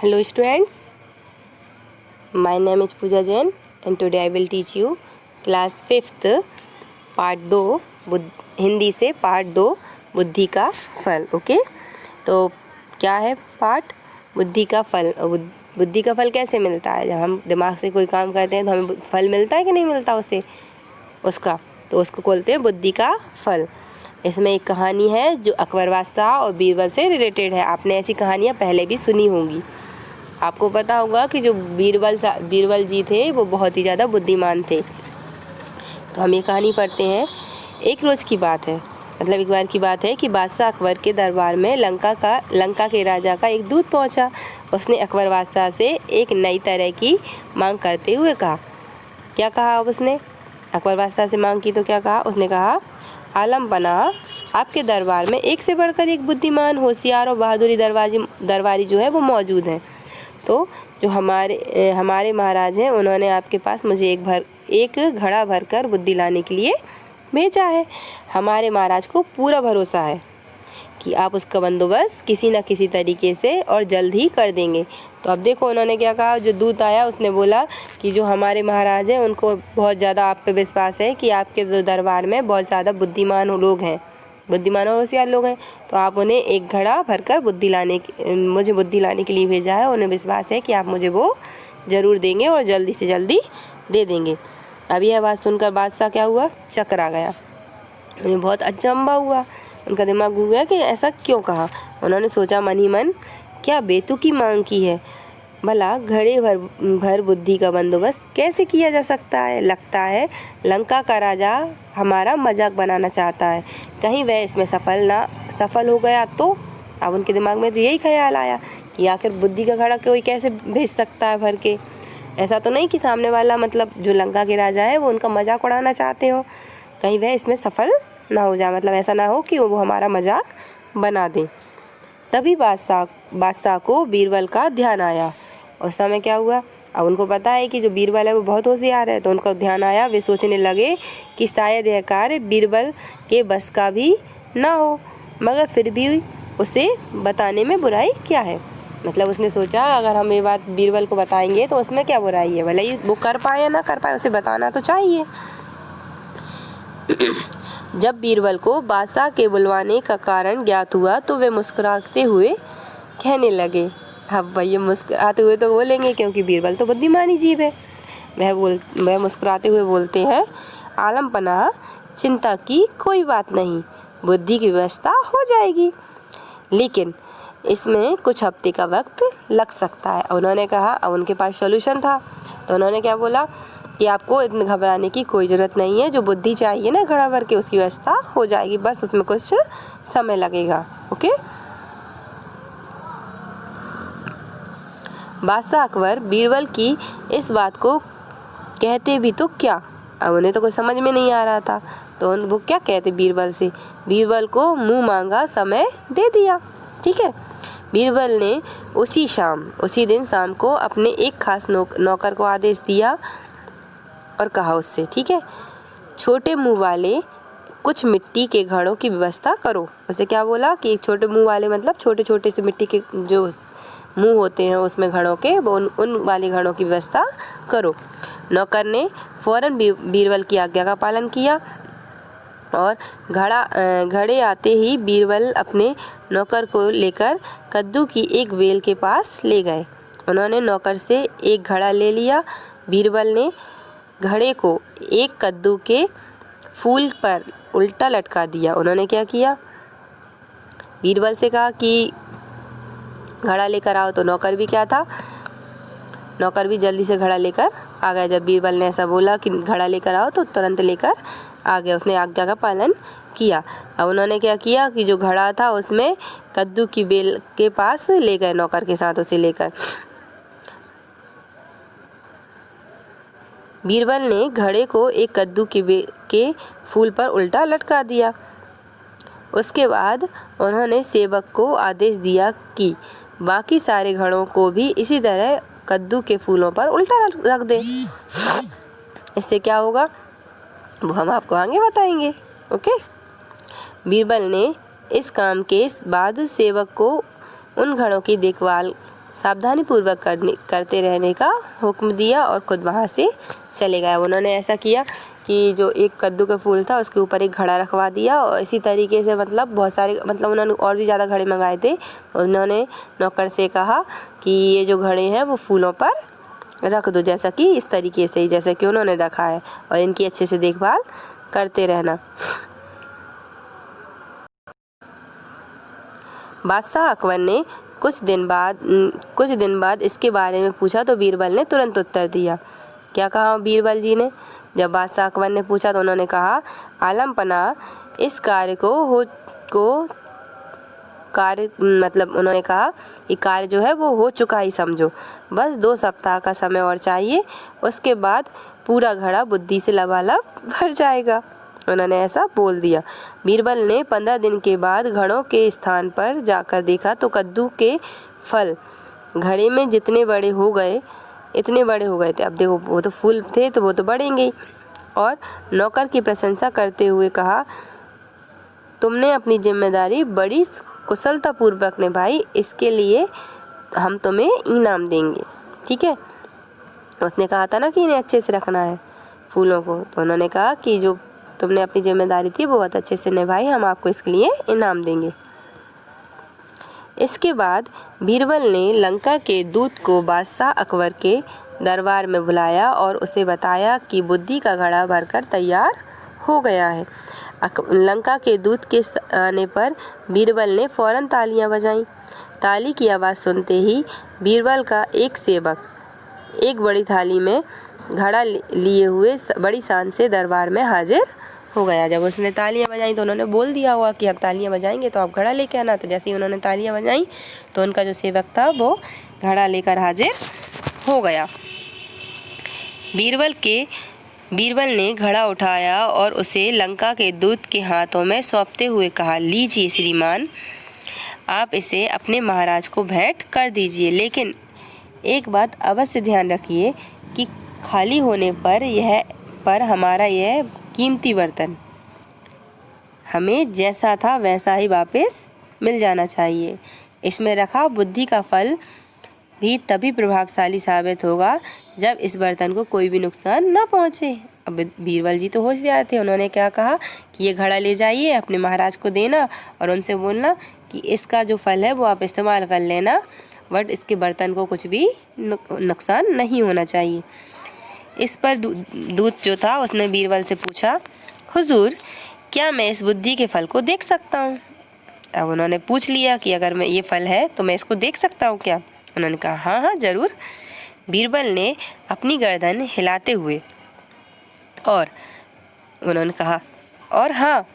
Hello students, my name is Pooja Jain and today I will teach you class 5th part 2 Hindi से part 2 बुद्धि का फल। Okay, तो क्या है पार्ट बुद्धि का फल। बुद्धि का फल कैसे मिलता है? जब हम दिमाग से कोई काम करते हैं तो हमें फल मिलता है कि नहीं मिलता उसका, तो उसको बोलते हैं बुद्धि का फल। इसमें एक कहानी है जो अकबर बादशाह और बीरबल से रिलेटेड है। आपने ऐसी कहानियाँ पहले भी सुनी होंगी। आपको पता होगा कि जो बीरबल जी थे वो बहुत ही ज़्यादा बुद्धिमान थे। तो हम ये कहानी पढ़ते हैं। एक रोज़ की बात है, मतलब एक बार की बात है कि बादशाह अकबर के दरबार में लंका के राजा का एक दूत पहुंचा। उसने अकबर बादशाह से एक नई तरह की मांग करते हुए कहा। क्या कहा उसने? अकबर बादशाह से मांग की तो क्या कहा? उसने कहा, आलम पनाह, आपके दरबार में एक से बढ़कर एक बुद्धिमान, होशियार और बहादुरी दरबारी जो है वो मौजूद हैं। तो जो हमारे महाराज हैं उन्होंने आपके पास मुझे एक घड़ा भरकर बुद्धि लाने के लिए भेजा है। हमारे महाराज को पूरा भरोसा है कि आप उसका बंदोबस्त किसी न किसी तरीके से और जल्द ही कर देंगे। तो अब देखो उन्होंने क्या कहा। जो दूत आया उसने बोला कि जो हमारे महाराज हैं उनको बहुत ज़्यादा आप पे विश्वास है कि आपके दरबार में बहुत ज़्यादा बुद्धिमान और होशियार लोग हैं, तो आप उन्हें एक घड़ा भरकर मुझे बुद्धि लाने के लिए भेजा है। उन्हें विश्वास है कि आप मुझे वो ज़रूर देंगे और जल्दी से जल्दी दे देंगे। अब यह बात सुनकर बादशाह क्या हुआ? चकरा गया। उन्हें बहुत अचंभा हुआ, उनका दिमाग घूम गया कि ऐसा क्यों कहा। उन्होंने सोचा मन ही मन, क्या बेतुकी मांग की है। भला घड़े भर बुद्धि का बंदोबस्त कैसे किया जा सकता है? लगता है लंका का राजा हमारा मजाक बनाना चाहता है। कहीं वह इसमें सफल हो गया तो? अब उनके दिमाग में तो यही ख्याल आया कि आखिर बुद्धि का घड़ा कोई कैसे भेज सकता है भर के। ऐसा तो नहीं कि सामने वाला, मतलब जो लंका के राजा है, वो उनका मजाक उड़ाना चाहते हो। कहीं वह इसमें सफल ना हो जाए, मतलब ऐसा ना हो कि वो हमारा मजाक बना दे। तभी बादशाह को बीरबल का ध्यान आया। उस समय क्या हुआ? अब उनको पता है कि जो बीरबल है वो बहुत होशियार है, तो उनको ध्यान आया। वे सोचने लगे कि शायद यह कार्य बीरबल के बस का भी ना हो, मगर फिर भी उसे बताने में बुराई क्या है। मतलब उसने सोचा अगर हम ये बात बीरबल को बताएंगे तो उसमें क्या बुराई है, भले ही वो कर पाए या ना कर पाए, उसे बताना तो चाहिए। जब बीरबल को बादशाह के बुलवाने का कारण ज्ञात हुआ तो वे मुस्कुराते हुए कहने लगे। अब भैया मुस्कुराते हुए तो बोलेंगे क्योंकि बीरबल तो बुद्धिमानी जीव है। वह मुस्कुराते हुए बोलते हैं, आलम पनाह, चिंता की कोई बात नहीं, बुद्धि की व्यवस्था हो जाएगी, लेकिन इसमें कुछ हफ्ते का वक्त लग सकता है। उन्होंने कहा, अब उनके पास सॉल्यूशन था, तो उन्होंने क्या बोला कि आपको इतने घबराने की कोई ज़रूरत नहीं है। जो बुद्धि चाहिए ना घड़ा भर के, उसकी व्यवस्था हो जाएगी, बस उसमें कुछ समय लगेगा। ओके। बादशाह अकबर बीरबल की इस बात को कहते भी तो क्या, अब उन्हें तो कुछ समझ में नहीं आ रहा था, तो वो क्या कहते बीरबल से। बीरबल को मुँह मांगा समय दे दिया। ठीक है। बीरबल ने उसी दिन शाम को अपने एक खास नौकर को आदेश दिया और कहा उससे, ठीक है, छोटे मुंह वाले कुछ मिट्टी के घड़ों की व्यवस्था करो। उसे क्या बोला कि एक छोटे मुंह वाले, मतलब छोटे छोटे से मिट्टी के जो मुंह होते हैं उसमें घड़ों के, वो उन वाले घड़ों की व्यवस्था करो। नौकर ने फौरन बीरबल की आज्ञा का पालन किया और घड़े आते ही बीरबल अपने नौकर को लेकर कद्दू की एक बेल के पास ले गए। उन्होंने नौकर से एक घड़ा ले लिया। बीरबल ने घड़े को एक कद्दू के फूल पर उल्टा लटका दिया। उन्होंने क्या किया? बीरबल से कहा कि घड़ा लेकर आओ, तो नौकर भी क्या था, नौकर भी जल्दी से घड़ा लेकर आ गया। जब बीरबल ने ऐसा बोला कि घड़ा लेकर आओ, तो तुरंत लेकर आ गया। उसने आज्ञा का पालन किया। अब उन्होंने क्या किया कि जो घड़ा था उसमें कद्दू की बेल के पास ले गए, नौकर के साथ उसे लेकर। बीरबल ने घड़े को एक कद्दू के फूल पर उल्टा लटका दिया। उसके बाद उन्होंने सेवक को आदेश दिया कि बाकी सारे घड़ों को भी इसी तरह कद्दू के फूलों पर उल्टा रख दे। इससे क्या होगा वो हम आपको आगे बताएंगे। ओके। बीरबल ने इस काम के बाद सेवक को उन घड़ों की देखभाल सावधानी पूर्वक करते रहने का हुक्म दिया और खुद वहाँ से चले गए। उन्होंने ऐसा किया कि जो एक कद्दू का फूल था उसके ऊपर एक घड़ा रखवा दिया और इसी तरीके से मतलब बहुत सारे मतलब उन्होंने और भी ज़्यादा घड़े मंगाए थे। उन्होंने नौकर से कहा कि ये जो घड़े हैं वो फूलों पर रख दो, जैसा कि इस तरीके से ही जैसे कि उन्होंने रखा है, और इनकी अच्छे से देखभाल करते रहना। बादशाह अकबर ने कुछ दिन बाद इसके बारे में पूछा तो बीरबल ने तुरंत उत्तर दिया। क्या कहा बीरबल जी ने? जब बादशाह अकबर ने पूछा तो उन्होंने कहा, आलम पना, इस कार्य मतलब उन्होंने कहा कि कार्य जो है वो हो चुका ही समझो, बस 2 सप्ताह का समय और चाहिए, उसके बाद पूरा घड़ा बुद्धि से लबालब भर जाएगा। उन्होंने ऐसा बोल दिया। बीरबल ने 15 दिन के बाद घड़ों के स्थान पर जाकर देखा तो कद्दू के फल घड़े में इतने बड़े हो गए थे। अब देखो वो तो फूल थे तो वो तो बढ़ेंगे ही। और नौकर की प्रशंसा करते हुए कहा, तुमने अपनी जिम्मेदारी बड़ी कुशलतापूर्वक निभाई, इसके लिए हम तुम्हें इनाम देंगे। ठीक है, उसने कहा था ना कि इन्हें अच्छे से रखना है फूलों को, तो उन्होंने कहा कि जो तुमने अपनी जिम्मेदारी थी वो बहुत अच्छे से निभाई, हम आपको इसके लिए इनाम देंगे। इसके बाद बीरबल ने लंका के दूत को बादशाह अकबर के दरबार में बुलाया और उसे बताया कि बुद्धि का घड़ा भरकर तैयार हो गया है। लंका के दूत के आने पर बीरबल ने फौरन तालियां बजाईं। ताली की आवाज़ सुनते ही बीरबल का एक सेवक एक बड़ी थाली में घड़ा लिए हुए बड़ी शान से दरबार में हाजिर हो गया। जब उसने तालियां बजाई तो उन्होंने बोल दिया हुआ कि अब तालियां बजाएंगे तो आप घड़ा लेके आना। तो जैसे ही उन्होंने तालियां बजाई तो उनका जो सेवक था वो घड़ा लेकर हाजिर हो गया। बीरबल ने घड़ा उठाया और उसे लंका के दूत के हाथों में सौंपते हुए कहा, लीजिए श्रीमान, आप इसे अपने महाराज को भेंट कर दीजिए, लेकिन एक बात अवश्य ध्यान रखिए कि खाली होने पर हमारा यह कीमती बर्तन हमें जैसा था वैसा ही वापस मिल जाना चाहिए। इसमें रखा बुद्धि का फल भी तभी प्रभावशाली साबित होगा जब इस बर्तन को कोई भी नुकसान न पहुँचे। अब बीरबल जी तो होशियार थे, उन्होंने क्या कहा कि ये घड़ा ले जाइए, अपने महाराज को देना और उनसे बोलना कि इसका जो फल है वो आप इस्तेमाल कर लेना, बट इसके बर्तन को कुछ भी नुकसान नहीं होना चाहिए। इस पर दूत जो था उसने बीरबल से पूछा, हुजूर, क्या मैं इस बुद्धि के फल को देख सकता हूँ? अब उन्होंने पूछ लिया कि अगर मैं ये फल है तो मैं इसको देख सकता हूँ क्या? उन्होंने कहा, हाँ हाँ ज़रूर। बीरबल ने अपनी गर्दन हिलाते हुए और उन्होंने कहा, और हाँ,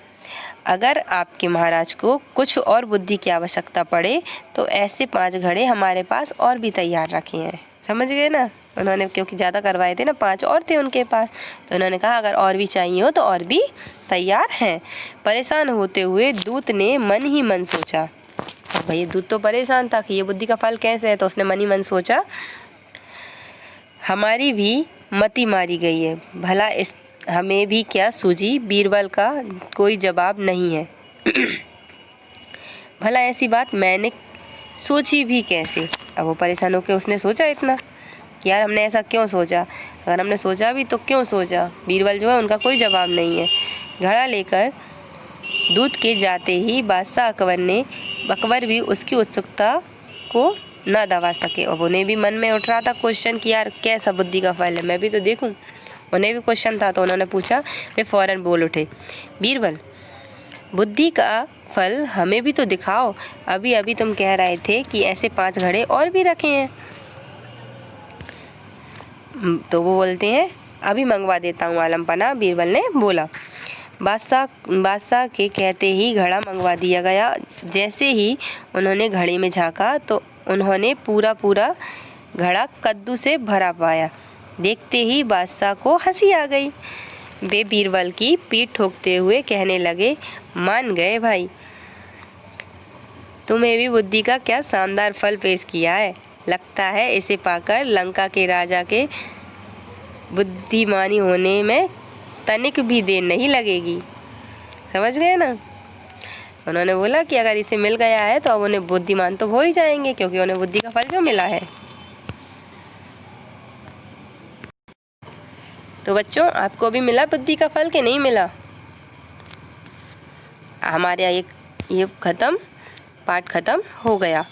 अगर आपके महाराज को कुछ और बुद्धि की आवश्यकता पड़े तो ऐसे 5 घड़े हमारे पास और भी तैयार रखे हैं। समझ गए ना? उन्होंने क्योंकि ज़्यादा करवाए थे ना, 5 और थे उनके पास, तो उन्होंने कहा अगर और भी चाहिए हो तो और भी तैयार हैं। परेशान होते हुए दूत ने मन ही मन सोचा, भाई दूत तो परेशान था कि ये बुद्धि का फल कैसे है, तो उसने मन ही मन सोचा, हमारी भी मति मारी गई है, भला इस हमें भी क्या सूझी? बीरबल का कोई जवाब नहीं है। भला ऐसी बात मैंने सोची भी कैसे? अब वो परेशान होकर उसने सोचा इतना कि यार हमने ऐसा क्यों सोचा, अगर हमने सोचा भी तो क्यों सोचा? बीरबल जो है उनका कोई जवाब नहीं है। घड़ा लेकर दूत के जाते ही बादशाह अकबर भी उसकी उत्सुकता को ना दबा सके और उन्हें भी मन में उठ रहा था क्वेश्चन कि यार कैसा बुद्धि का फल है, मैं भी तो देखूं। उन्हें भी क्वेश्चन था तो उन्होंने पूछा। वे फौरन बोल उठे, बीरबल, बुद्धि का फल हमें भी तो दिखाओ, अभी अभी तुम कह रहे थे कि ऐसे 5 घड़े और भी रखे हैं। तो वो बोलते हैं, अभी मंगवा देता हूँ आलमपना, बीरबल ने बोला। बादशाह के कहते ही घड़ा मंगवा दिया गया। जैसे ही उन्होंने घड़े में झांका तो उन्होंने पूरा घड़ा कद्दू से भरा पाया। देखते ही बादशाह को हंसी आ गई। वे बीरबल की पीठ ठोकते हुए कहने लगे, मान गए भाई, तुम्हें भी बुद्धि का क्या शानदार फल पेश किया है। लगता है इसे पाकर लंका के राजा के बुद्धिमानी होने में तनिक भी देर नहीं लगेगी। समझ गए ना? उन्होंने बोला कि अगर इसे मिल गया है तो अब उन्हें बुद्धिमान तो हो ही जाएंगे, क्योंकि उन्हें बुद्धि का फल जो मिला है। तो बच्चों, आपको भी मिला बुद्धि का फल कि नहीं मिला? हमारे ये पाठ खत्म हो गया।